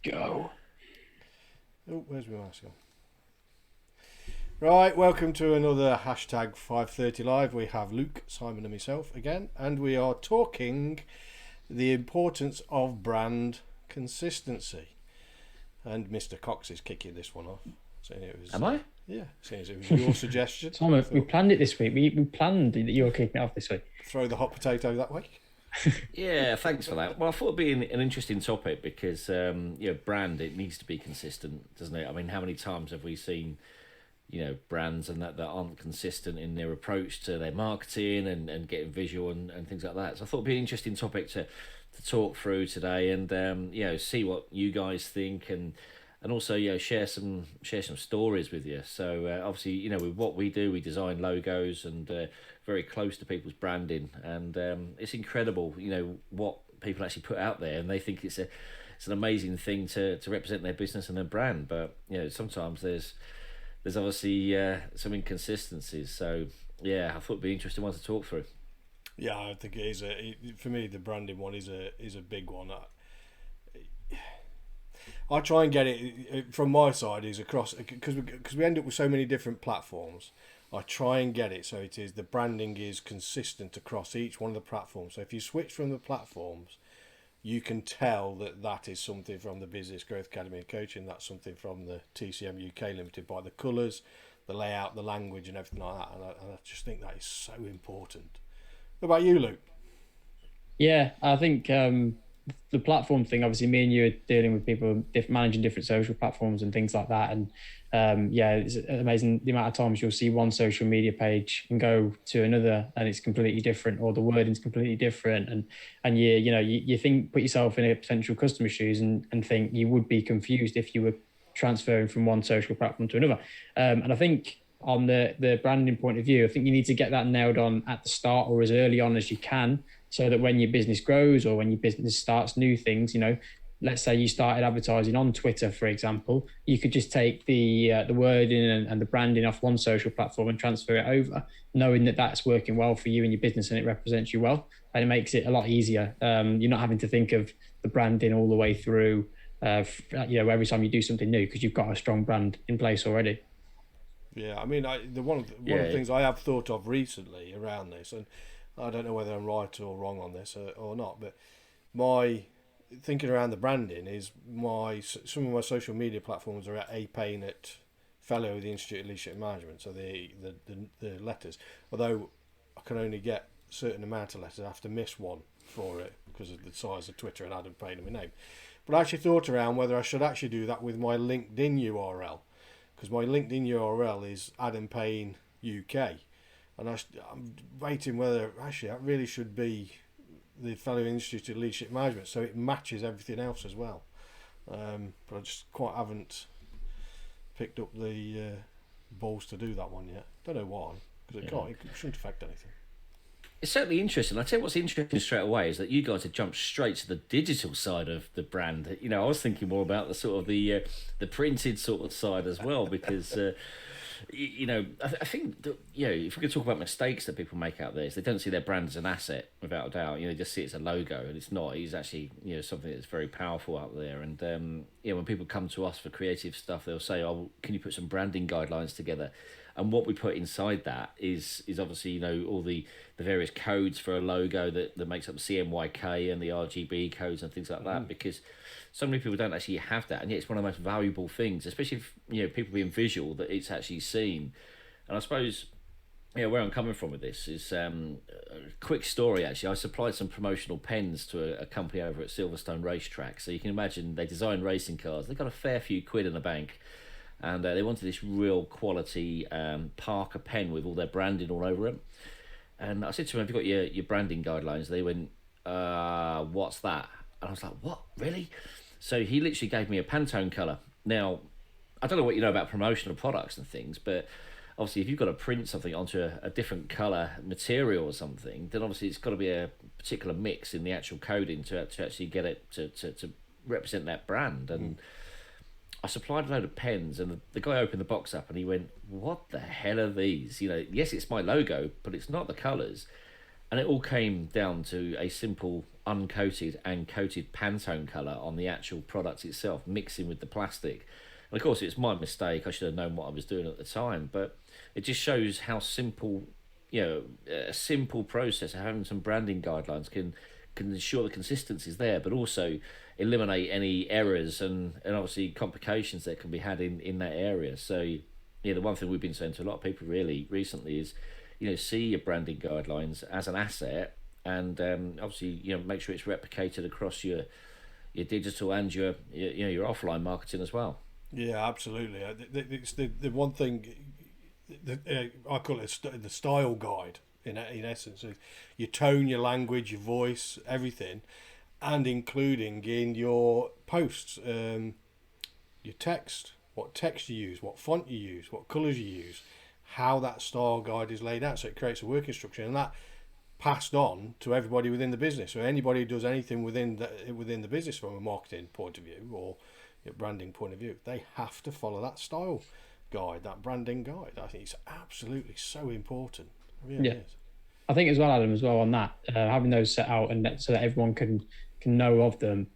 Go. Oh, where's my mask gone? Right, welcome to another hashtag 530 live. We have Luke, Simon, and myself again, and we are talking the importance of brand consistency. And Mr. Cox is kicking this one off, saying it was, Am I? yeah, saying it was your suggestion. I Tom, we thought planned it this week. We planned that you were kicking it off this week. throw the hot potato that way. Yeah, thanks for that. Well, I thought it'd be an interesting topic because brand it needs to be consistent, doesn't it? I mean, how many times have we seen brands and that aren't consistent in their approach to their marketing and getting visual and things like that. So I thought it'd be an interesting topic to talk through today and see what you guys think and also share some stories with you. So obviously with what we do, we design logos and very close to people's branding, and it's incredible what people actually put out there, and they think it's an amazing thing to represent their business and their brand. But sometimes there's obviously some inconsistencies. So yeah, I thought it'd be an interesting one to talk through. Yeah, I think it is for me. The branding one is a big one. I try and get it from my side is across because we end up with so many different platforms. I try and get it so it is the branding is consistent across each one of the platforms. So if you switch from the platforms, you can tell that that is something from the Business Growth Academy and Coaching. That's something from the TCM UK Limited by the colours, the layout, the language, and everything like that. And I just think that is so important. What about you, Luke? Yeah, I think the platform thing. Obviously, me and you are dealing with people managing different social platforms and things like that. And yeah, it's amazing the amount of times you'll see one social media page and go to another, and it's completely different, or the wording's completely different. And you think put yourself in a potential customer's shoes and think you would be confused if you were transferring from one social platform to another. And I think on the branding point of view, I think you need to get that nailed on at the start or as early on as you can, so that when your business grows or when your business starts new things, let's say you started advertising on Twitter, for example, you could just take the wording and the branding off one social platform and transfer it over, knowing that that's working well for you and your business and it represents you well, and it makes it a lot easier. You're not having to think of the branding all the way through, every time you do something new, because you've got a strong brand in place already. Yeah, I mean, one of the Yeah, things I have thought of recently around this, and I don't know whether I'm right or wrong on this or not, but my thinking around the branding is some of my social media platforms are at APAIN at Fellow of the Institute of Leadership Management, so the letters. Although I can only get a certain amount of letters, I have to miss one for it because of the size of Twitter and Adam Payne in my name. But I actually thought around whether I should actually do that with my LinkedIn URL, because my LinkedIn URL is Adam Payne UK, and I'm waiting whether actually that really should be the Fellow Institute of Leadership Management, so it matches everything else as well. But I just quite haven't picked up the balls to do that one yet. Don't know why, because yeah. it shouldn't affect anything. It's certainly interesting. I tell you what's interesting straight away is that you guys have jumped straight to the digital side of the brand. I was thinking more about the sort of the printed sort of side as well, because I think that, if we could talk about mistakes that people make out there, is they don't see their brand as an asset without a doubt. They just see it as a logo, and it's not. It's actually something that's very powerful out there. And when people come to us for creative stuff, they'll say, "Oh, can you put some branding guidelines together?" And what we put inside that is obviously all the various codes for a logo that makes up CMYK and the RGB codes and things like that, because so many people don't actually have that, and yet it's one of the most valuable things, especially if people being visual, that it's actually seen. And I suppose where I'm coming from with this is a quick story. Actually, I supplied some promotional pens to a company over at Silverstone Racetrack. So you can imagine they design racing cars. They got a fair few quid in the bank, and they wanted this real quality Parker pen with all their branding all over it. And I said to them, "Have you got your branding guidelines?" They went, "What's that?" And I was like, "What, really?" So he literally gave me a Pantone colour. Now, I don't know what you know about promotional products and things, but obviously if you've got to print something onto a different colour material or something, then obviously it's got to be a particular mix in the actual coding to actually get it to represent that brand. And I supplied a load of pens, and the guy opened the box up and he went, "What the hell are these? Yes, it's my logo, but it's not the colours." And it all came down to a simple uncoated and coated Pantone colour on the actual product itself, mixing with the plastic. And of course, it's my mistake. I should have known what I was doing at the time, but it just shows how simple, a simple process of having some branding guidelines can ensure the consistency is there, but also eliminate any errors and obviously complications that can be had in that area. So, the one thing we've been saying to a lot of people really recently is, see your branding guidelines as an asset, and obviously, make sure it's replicated across your digital and your offline marketing as well. Yeah, absolutely. It's the one thing I call it the style guide. In essence, your tone, your language, your voice, everything, and including in your posts, your text, what text you use, what font you use, what colours you use, how that style guide is laid out. So it creates a working structure, and that passed on to everybody within the business. So anybody who does anything within the business from a marketing point of view or a branding point of view, they have to follow that style guide, that branding guide. I think it's absolutely so important. It really is. I think as well, Adam, as well on that, having those set out and so that everyone can know of them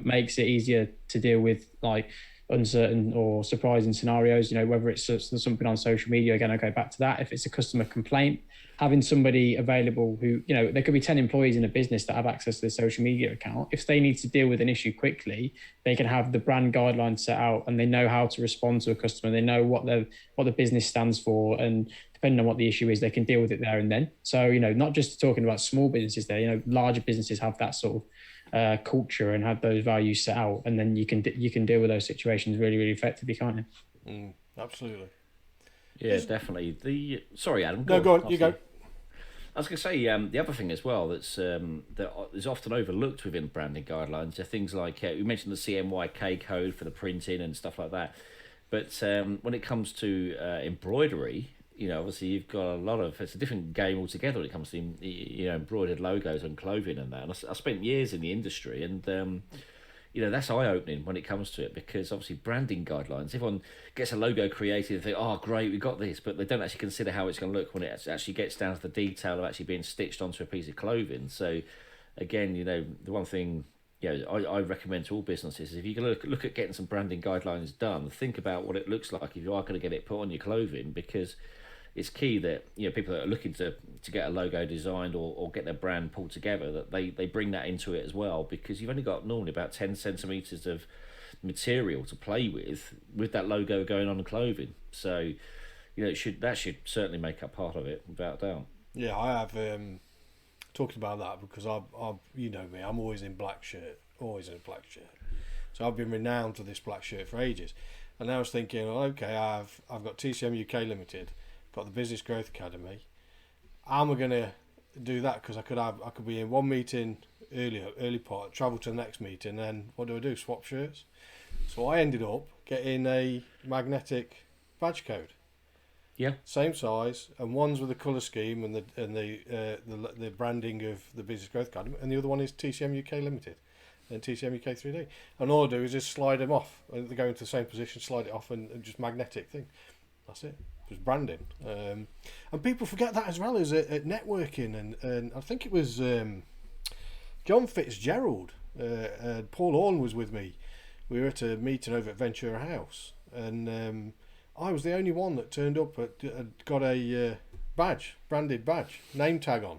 makes it easier to deal with like uncertain or surprising scenarios. Whether it's something on social media, again, I go back to that. If it's a customer complaint, having somebody available who, there could be 10 employees in a business that have access to their social media account. If they need to deal with an issue quickly, they can have the brand guidelines set out and they know how to respond to a customer. They know what the business stands for, and depending on what the issue is, they can deal with it there and then. So, not just talking about small businesses there, larger businesses have that sort of culture and have those values set out, and then you can deal with those situations really, really effectively, can't you? Absolutely. Yeah, definitely. Sorry, Adam. Go on. You go. I was going to say the other thing as well that is often overlooked within branding guidelines are things like we mentioned the CMYK code for the printing and stuff like that, but when it comes to embroidery, obviously you've got it's a different game altogether when it comes to embroidered logos and clothing and that. And I spent years in the industry, and that's eye-opening when it comes to it, because obviously branding guidelines, everyone gets a logo created and think, oh great, we got this, but they don't actually consider how it's going to look when it actually gets down to the detail of actually being stitched onto a piece of clothing. So again, the one thing I recommend to all businesses is, if you can look at getting some branding guidelines done, think about what it looks like if you are going to get it put on your clothing, because it's key that people that are looking to get a logo designed or get their brand pulled together, that they bring that into it as well, because you've only got normally about 10 centimeters of material to play with that logo going on the clothing. So that should certainly make up part of it, without doubt. Yeah, I have talked about that because I me, I'm always in a black shirt. So I've been renowned for this black shirt for ages, and I was thinking, okay, I've got TCM UK Limited, got the Business Growth Academy. How am I going to do that? Because I could be in one meeting early part, travel to the next meeting, and then what do? Swap shirts. So I ended up getting a magnetic badge code. Yeah. Same size, and one's with the colour scheme and the branding of the Business Growth Academy, and the other one is TCM UK Limited and TCM UK 3D. And all I do is just slide them off. They go into the same position, slide it off, and just magnetic thing. That's it. Just branding. And people forget that as well as at networking. And I think it was John Fitzgerald. Paul Orn was with me. We were at a meeting over at Ventura House, and I was the only one that turned up got a branded badge, name tag on.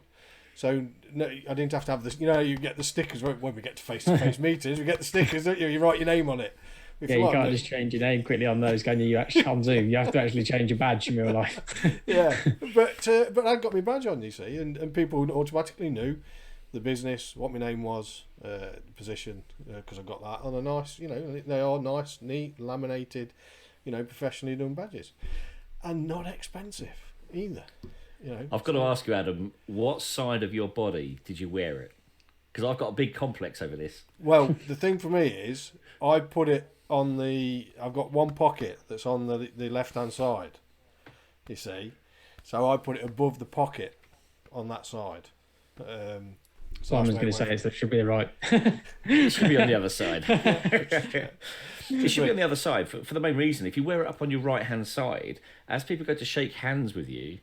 So no, I didn't have to have this. You get the stickers when we get to face-to-face meetings. We get the stickers, don't you? You write your name on it. Yeah, you can't just change your name quickly on those, can you? You actually on Zoom. You have to actually change your badge in real life. Yeah, but I got my badge on, you see, and people automatically knew the business, what my name was, the position, because I got that on a nice, they are nice, neat, laminated, professionally done badges, and not expensive either. I've got to ask you, Adam, what side of your body did you wear it? Because I've got a big complex over this. Well, the thing for me is, I put it on I've got one pocket that's on the left-hand side, you see. So I put it above the pocket on that side. Simon's going to say it should be the right. It should be on the other side. It should be on the other side for the main reason. If you wear it up on your right-hand side, as people go to shake hands with you,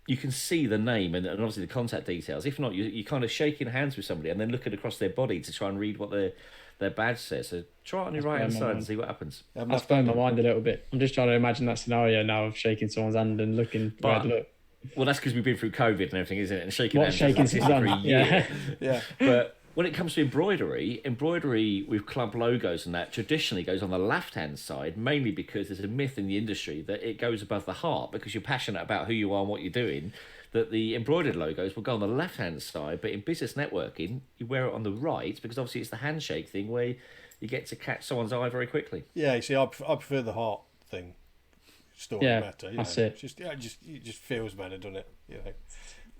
you can see the name and obviously the contact details. If not, you're kind of shaking hands with somebody and then looking across their body to try and read what their badge says. So try it on your right hand side and see what happens. That's blown my mind a little bit. I'm just trying to imagine that scenario now of shaking someone's hand and looking where I'd look. Well, that's because we've been through COVID and everything, isn't it? And shaking hands shaking for a year. Yeah. But when it comes to embroidery with club logos and that traditionally goes on the left-hand side, mainly because there's a myth in the industry that it goes above the heart because you're passionate about who you are and what you're doing, that the embroidered logos will go on the left-hand side, but in business networking, you wear it on the right because obviously it's the handshake thing where you get to catch someone's eye very quickly. Yeah, you see, I prefer the heart thing story better. That's it. It just feels better, doesn't it? You know.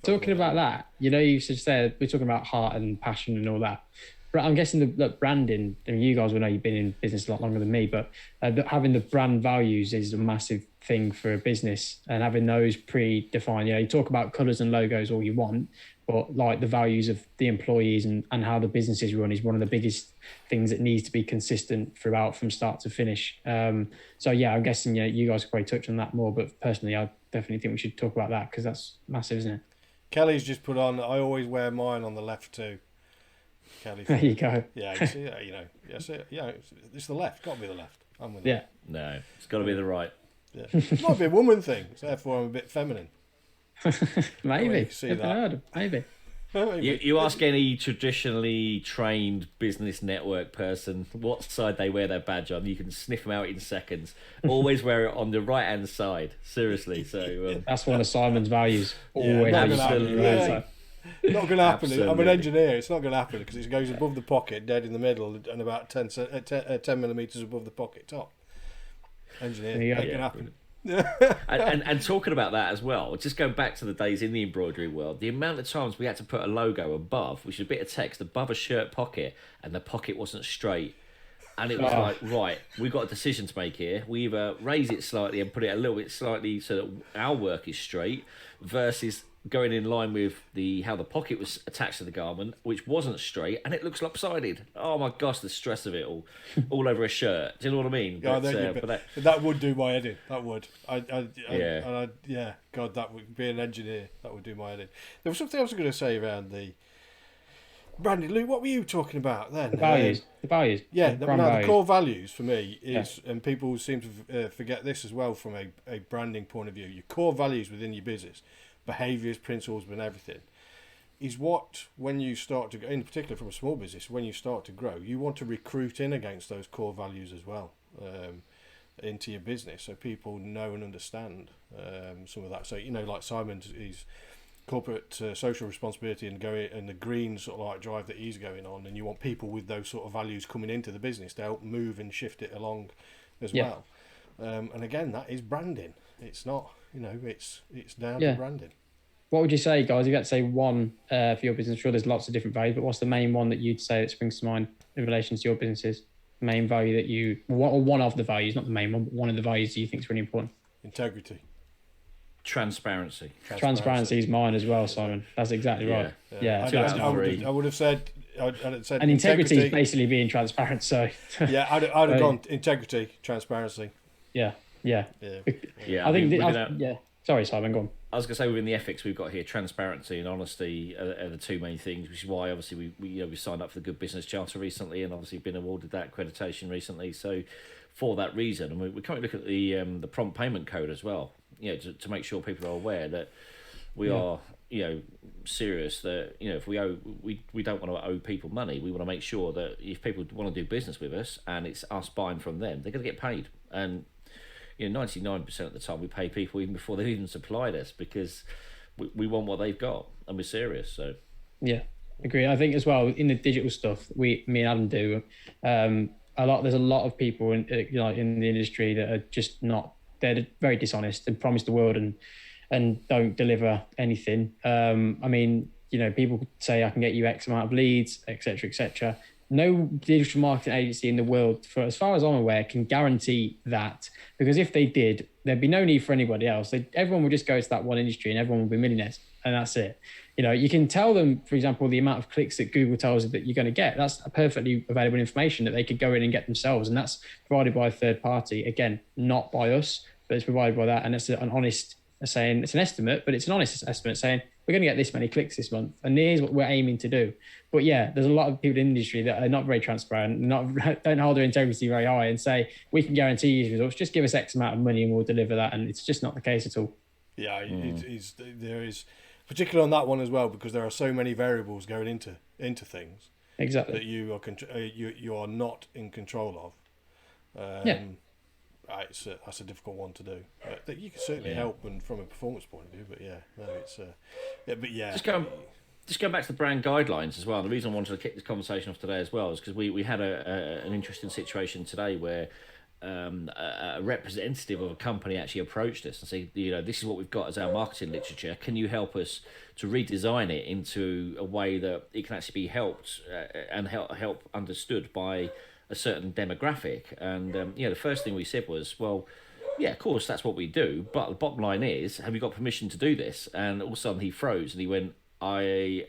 Talking about that, you just said we're talking about heart and passion and all that. But I'm guessing the branding. I mean, you guys will know you've been in business a lot longer than me, but having the brand values is a massive thing for a business, and having those predefined. You talk about colours and logos all you want, but like the values of the employees and how the business is run is one of the biggest things that needs to be consistent throughout from start to finish. So yeah, I'm guessing you guys could probably touch on that more, but personally, I definitely think we should talk about that because that's massive, isn't it? Kelly's just put on, I always wear mine on the left too. Kelly. There you go. Yeah, you see, it's the left. Got to be the left. I'm with that. No, it's got to be the right. Yeah. It might be a woman thing, so therefore I'm a bit feminine. Maybe. Maybe. You ask any traditionally trained business network person what side they wear their badge on, you can sniff them out in seconds. Always wear it on the right hand side. Seriously, so that's one of Simon's values. Always. Not going to happen. Absolutely. I'm an engineer. It's not going to happen because it goes above the pocket, dead in the middle, and about 10 millimeters above the pocket top. Engineer. Not going to happen. and talking about that as well, just going back to the days in the embroidery world, the amount of times we had to put a logo above, which is a bit of text above a shirt pocket, and the pocket wasn't straight, and it was like, right, we've got a decision to make here. We either raise it slightly and put it a little bit slightly so that our work is straight, versus going in line with how the pocket was attached to the garment, which wasn't straight, and it looks lopsided. Oh my gosh, the stress of it all over a shirt. Do you know what I mean? That would do my head in. That would. God, that would be an engineer. That would do my head in. There was something else I was going to say around the branding. Luke, what were you talking about then? The values. Yeah, the core values for me is, and people seem to forget this as well from a branding point of view. Your core values within your business, behaviours, principles, and everything, is what, when you start to, in particular from a small business, when you start to grow, you want to recruit in against those core values as well into your business, so people know and understand some of that. So like Simon's, his corporate social responsibility and the green sort of like drive that he's going on, and you want people with those sort of values coming into the business to help move and shift it along as well. And again, that is branding. It's not, it's down to branding. What would you say, guys? If you had to say one for your business, I'm sure there's lots of different values, but what's the main one that you'd say that springs to mind in relation to your business's main value that one of the values, not the main one, but one of the values that you think is really important? Integrity. Transparency is mine as well, Simon. That's exactly right. I would have said. I'd said and integrity is basically being transparent. So I'd have gone integrity, transparency. Yeah. I think. Sorry, Simon. Go on. I was going to say, within the ethics we've got here, transparency and honesty are the two main things, which is why obviously we signed up for the Good Business Charter recently, and obviously been awarded that accreditation recently. So for that reason, and we're currently looking at the prompt payment code as well. To make sure people are aware that we are serious, that if we don't want to owe people money. We want to make sure that if people want to do business with us and it's us buying from them, they're going to get paid. And 99% of the time we pay people even before they've even supplied us, because we want what they've got and we're serious. So agree. I think as well in the digital stuff me and Adam do there's a lot of people in the industry that are just not, they're very dishonest and promise the world and don't deliver anything. People say I can get you X amount of leads, etc. No digital marketing agency in the world, for as far as I'm aware, can guarantee that, because if they did, there'd be no need for anybody else. Everyone would just go to that one industry and everyone would be millionaires, and that's it. You can tell them, for example, the amount of clicks that Google tells you that you're going to get. That's perfectly available information that they could go in and get themselves, and that's provided by a third party. Again, not by us, but it's provided by that, and it's an honest saying it's an estimate, but it's an honest estimate saying we're going to get this many clicks this month, and here's what we're aiming to do. But yeah, there's a lot of people in the industry that are not very transparent, don't hold their integrity very high, and say we can guarantee you results. Just give us X amount of money and we'll deliver that, and it's just not the case at all. Yeah, there is, particularly on that one as well, because there are so many variables going into things. Exactly. That you are not in control of. Yeah. That's a difficult one to do. That you can certainly help, and from a performance point of view. But Just going back to the brand guidelines as well. The reason I wanted to kick this conversation off today as well is because we had an interesting situation today where a representative of a company actually approached us and said, this is what we've got as our marketing literature. Can you help us to redesign it into a way that it can actually be helped and help understood by a certain demographic? And the first thing we said was, well, yeah, of course that's what we do, but the bottom line is, have you got permission to do this? And all of a sudden he froze and he went, I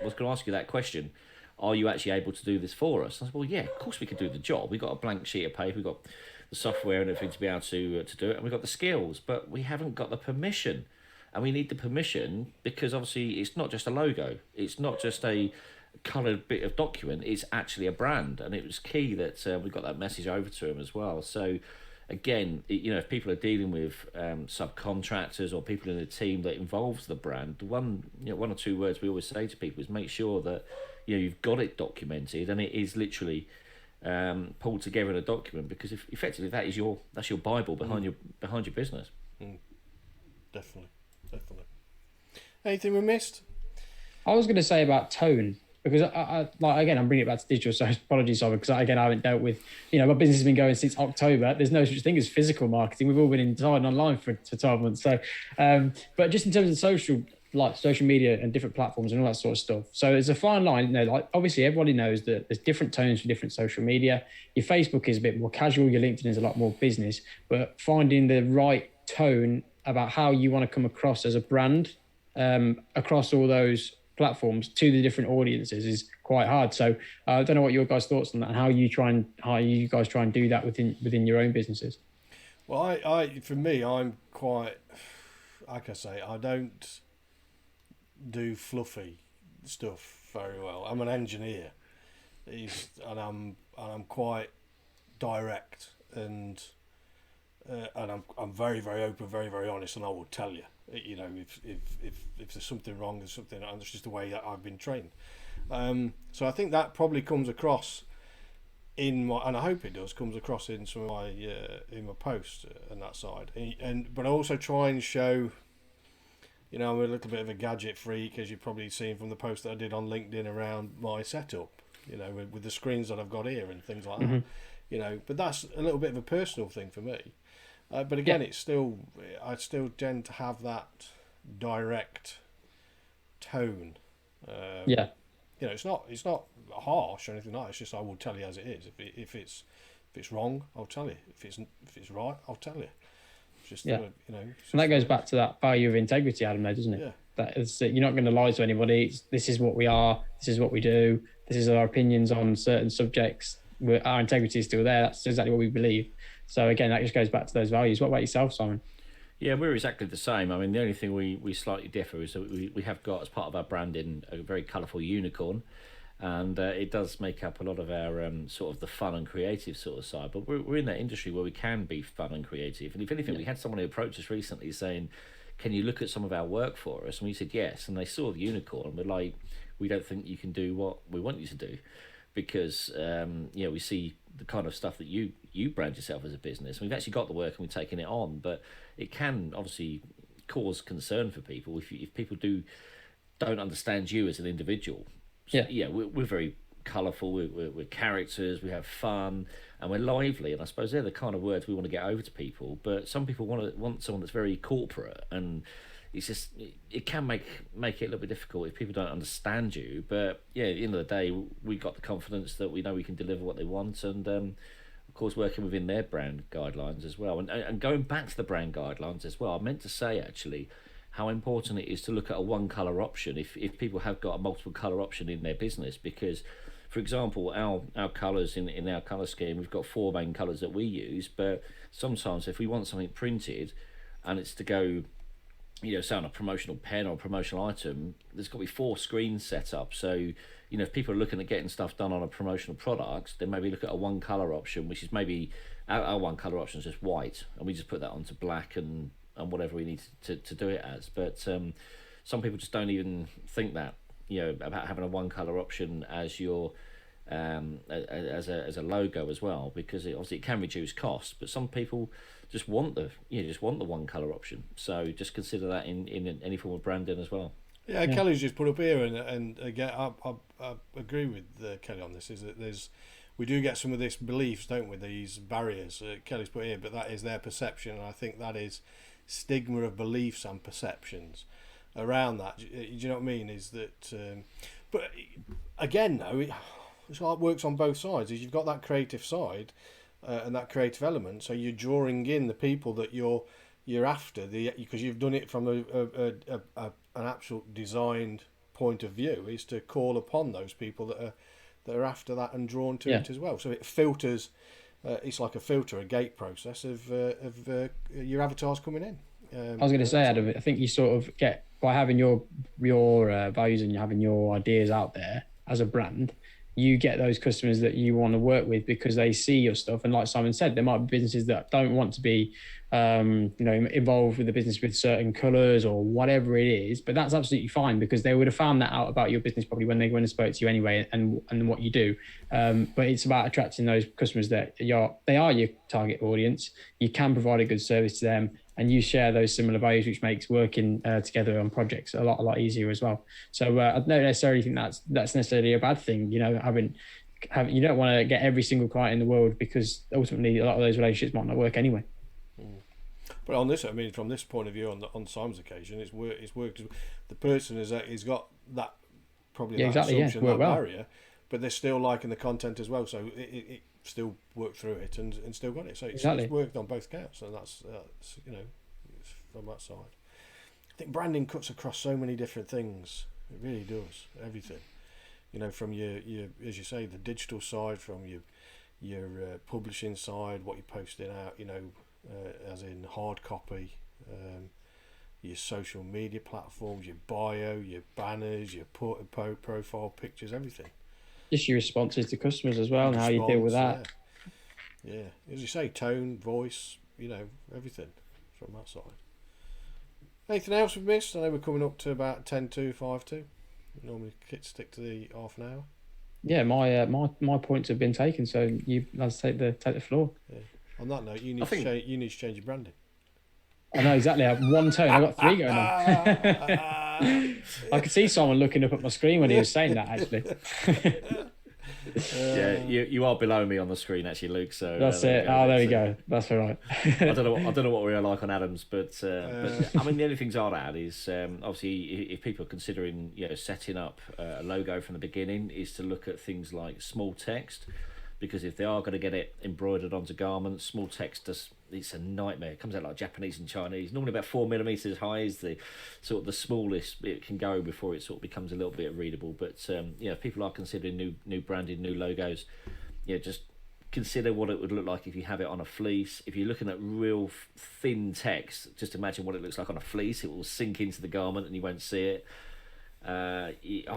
was going to ask you that question. Are you actually able to do this for us? I said, well, yeah, of course we can do the job. We've got a blank sheet of paper. We've got the software and everything to be able to do it. And we've got the skills, but we haven't got the permission. And we need the permission because obviously it's not just a logo. It's not just a coloured bit of document. It's actually a brand. And it was key that we got that message over to him as well. So again, if people are dealing with subcontractors or people in a team that involves the brand, one or two words we always say to people is make sure that you've got it documented and it is literally pulled together in a document, because if effectively that's your Bible behind your business. Definitely. Anything we missed? I was going to say about tone, because I again, I'm bringing it back to digital, so apologies, Simon, because again, I haven't dealt with, my business has been going since October. There's no such thing as physical marketing. We've all been inside online for 12 months. So, but just in terms of social media and different platforms and all that sort of stuff. So it's a fine line, obviously everybody knows that there's different tones for different social media. Your Facebook is a bit more casual, your LinkedIn is a lot more business, but finding the right tone about how you want to come across as a brand across all those platforms to the different audiences is quite hard. So I don't know what your guys' thoughts on that and how you guys try and do that within your own businesses. Well, for me, I'm quite, like I say, I don't do fluffy stuff very well. I'm an engineer, and I'm quite direct, and I'm very, very open, very, very honest, and I will tell you. If there's something wrong, there's something, and it's just the way that I've been trained. So I think that probably comes across and I hope it comes across in some of my in my posts and that side. But I also try and show, I'm a little bit of a gadget freak, as you've probably seen from the post that I did on LinkedIn around my setup. With the screens that I've got here and things like that. But that's a little bit of a personal thing for me. But again, I still tend to have that direct tone. It's not harsh or anything like that. It's just I will tell you as it is. If it's wrong, I'll tell you. If it's right, I'll tell you. It's just and that goes back to that value of integrity, Adam, though, doesn't it? Yeah. That is, you're not going to lie to anybody. This is what we are. This is what we do. This is our opinions on certain subjects. Our integrity is still there. That's exactly what we believe. So again, that just goes back to those values. What about yourself, Simon? Yeah, we're exactly the same. I mean, the only thing we slightly differ is that we have got, as part of our branding, a very colourful unicorn, and it does make up a lot of our sort of the fun and creative sort of side. But we're in that industry where we can be fun and creative. And if anything, we had someone who approached us recently saying, can you look at some of our work for us? And we said yes, and they saw the unicorn, and we're like, we don't think you can do what we want you to do. Because we see the kind of stuff that you brand yourself as a business. We've actually got the work and we're taking it on, but it can obviously cause concern for people if people don't understand you as an individual. So, we're very colourful. We're characters. We have fun and we're lively. And I suppose they're the kind of words we want to get over to people. But some people want someone that's very corporate, and it's just, it can make it a little bit difficult if people don't understand you. But at the end of the day, we got the confidence that we know we can deliver what they want, and of course working within their brand guidelines as well. And going back to the brand guidelines as well, I meant to say actually how important it is to look at a one colour option if people have got a multiple colour option in their business. Because for example, our colours in our colour scheme, we've got 4 main colours that we use, but sometimes if we want something printed and it's to go say on a promotional pen or a promotional item, there's got to be 4 screens set up. So, if people are looking at getting stuff done on a promotional product, then maybe look at a one color option, which is maybe our one color option is just white, and we just put that onto black and whatever we need to do it as. But some people just don't even think that, about having a one color option as your as a logo as well, because obviously it can reduce cost, but some people just want the one color option. So just consider that in any form of branding as well. Yeah, Kelly's just put up here, and again, I agree with Kelly on this. Is that we do get some of this beliefs, don't we? These barriers Kelly's put here, but that is their perception, and I think that is stigma of beliefs and perceptions around that. Do you know what I mean? Is that, but again, though, it's like it works on both sides. Is you've got that creative side and that creative element, so you're drawing in the people that you're after, because you've done it from an actual designed point of view, is to call upon those people that are after that and drawn to it as well. So it filters. It's like a filter, a gate process of your avatars coming in. I was going to say, Adam, I think you sort of get, by having your values and having your ideas out there as a brand, you get those customers that you want to work with because they see your stuff. And like Simon said, there might be businesses that don't want to be, involved with the business with certain colours or whatever it is, but that's absolutely fine because they would have found that out about your business probably when they went and spoke to you anyway, and what you do. But it's about attracting those customers that they are your target audience. You can provide a good service to them, and you share those similar values, which makes working together on projects a lot easier as well. So I don't necessarily think that's necessarily a bad thing. You don't want to get every single client in the world, because ultimately a lot of those relationships might not work anyway. But on this, I mean, from this point of view, on Simon's occasion, it's worked. The person is got that probably that assumption, that barrier, but they're still liking the content as well. So it still worked through it and still got it. So it's worked on both counts, and that's it's from that side. I think branding cuts across so many different things. It really does everything. From your as you say, the digital side, from your publishing side, what you're posting out. As in hard copy, your social media platforms, your bio, your banners, your profile pictures, everything. Just your responses to customers as well, and how you deal with that. Yeah, as you say, tone, voice, everything from that side. Anything else we've missed? I know we're coming up to about 10:02, 5:02. Normally stick to the half an hour. Yeah, my points have been taken, so let's take the floor. Yeah. On that note, you need to change your branding. I know exactly. I have one tone. I've got 3 going on. I could see someone looking up at my screen when he was saying that, actually. Yeah, you are below me on the screen, actually, Luke. So that's it. There we go. That's all right. I don't know what we're like on Adams, but I mean, the only things I'd add is obviously if people are considering setting up a logo from the beginning, is to look at things like small text. Because if they are going to get it embroidered onto garments, small text it's a nightmare. It comes out like Japanese and Chinese. Normally about 4 millimeters high is the sort of the smallest it can go before it sort of becomes a little bit readable. But if people are considering new branding, new logos, just consider what it would look like if you have it on a fleece. If you're looking at real thin text, just imagine what it looks like on a fleece. It will sink into the garment and you won't see it. I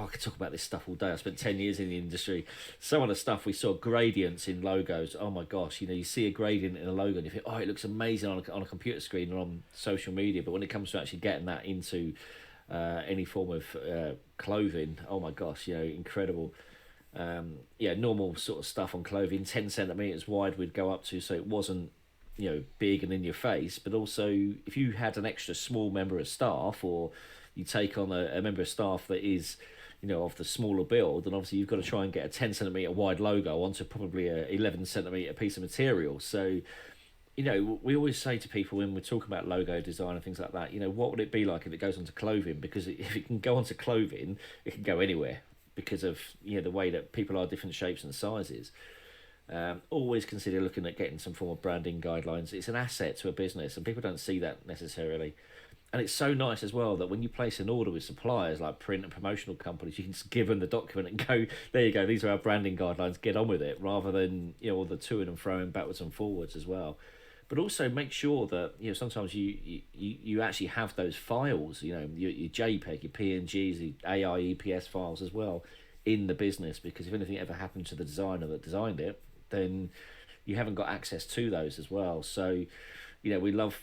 could talk about this stuff all day. I spent 10 years in the industry. Some of the stuff we saw, gradients in logos. Oh my gosh, you see a gradient in a logo and you think, it looks amazing on a computer screen or on social media. But when it comes to actually getting that into any form of clothing, oh my gosh, incredible. Normal sort of stuff on clothing, 10 centimeters wide we'd go up to, so it wasn't big and in your face. But also, if you had an extra small member of staff, or you take on a member of staff that is, of the smaller build, and obviously you've got to try and get a 10 centimetre wide logo onto probably a 11 centimetre piece of material. So, we always say to people when we're talking about logo design and things like that, what would it be like if it goes onto clothing? Because if it can go onto clothing, it can go anywhere because of, the way that people are different shapes and sizes. Always consider looking at getting some form of branding guidelines. It's an asset to a business, and people don't see that necessarily. And it's so nice as well that when you place an order with suppliers like print and promotional companies, you can just give them the document and go, there you go, these are our branding guidelines, get on with it, rather than all the toing and throwing backwards and forwards as well. but also make sure that sometimes you actually have those files, your JPEG, your PNGs, the AI EPS files as well in the business, because if anything ever happened to the designer that designed it, then you haven't got access to those as well. So we love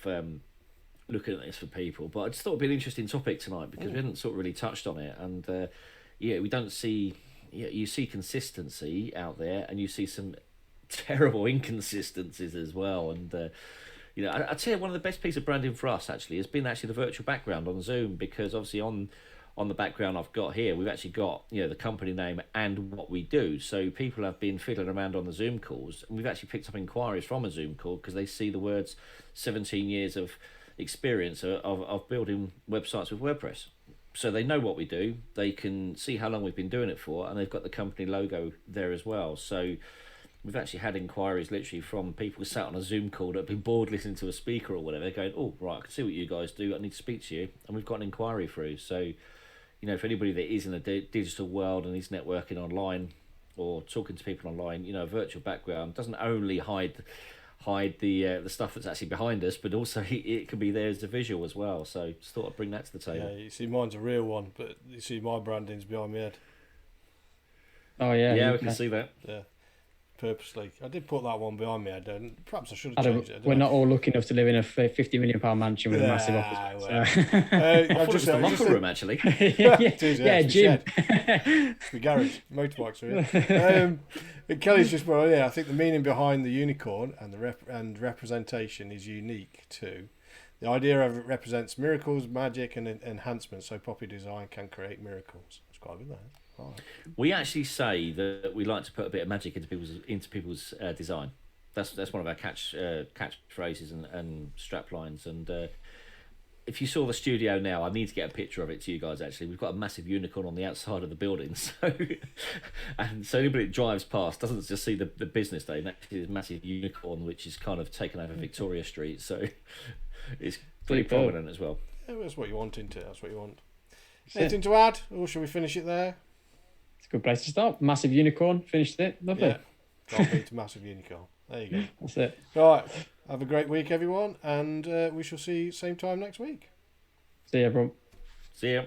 looking at this for people, but I just thought it'd be an interesting topic tonight because we hadn't sort of really touched on it. And we don't see you see consistency out there, and you see some terrible inconsistencies as well. And I tell you, one of the best pieces of branding for us actually has been the virtual background on Zoom, because obviously on the background I've got here, we've actually got the company name and what we do. So people have been fiddling around on the Zoom calls, and we've actually picked up inquiries from a Zoom call because they see the words 17 years of experience of building websites with WordPress. So they know what we do, they can see how long we've been doing it for, and they've got the company logo there as well. So we've actually had inquiries literally from people sat on a Zoom call that have been bored listening to a speaker or whatever, going, oh right, I can see what you guys do, I need to speak to you, and we've got an inquiry through. So for anybody that is in the digital world and is networking online or talking to people online, a virtual background doesn't only hide the stuff that's actually behind us, but also it can be there as a visual as well. So just thought I'd bring that to the table. Yeah, you see, mine's a real one, but you see my branding's behind my head. Oh yeah, yeah, we can see that. Yeah, purposely. I did put that one behind my head, and perhaps I should have changed it. We're not all lucky enough to live in a £50 million mansion with a massive office. Well. So. I thought it was the locker room actually. yeah, gym. It's the garage. Motorbikes are in. Kelly's just brought. Yeah, I think the meaning behind the unicorn and the representation is unique too. The idea of it represents miracles, magic, and enhancement. So poppy design can create miracles. It's quite good, that. Right. We actually say that we like to put a bit of magic into people's design. That's one of our catch phrases and strap lines. And if you saw the studio now, I need to get a picture of it to you guys. Actually, we've got a massive unicorn on the outside of the building, so anybody that drives past doesn't just see the business day. Actually, there's a massive unicorn which is kind of taken over Victoria Street, so it's pretty prominent as well. Yeah, that's what you want, isn't it? That's what you want. Anything to add, or shall we finish it there? It's a good place to start. Massive unicorn, finished it. Lovely. Yeah. Can't beat a massive unicorn. There you go. That's it. Right. Have a great week, everyone, and we shall see you same time next week. See you, everyone. See ya.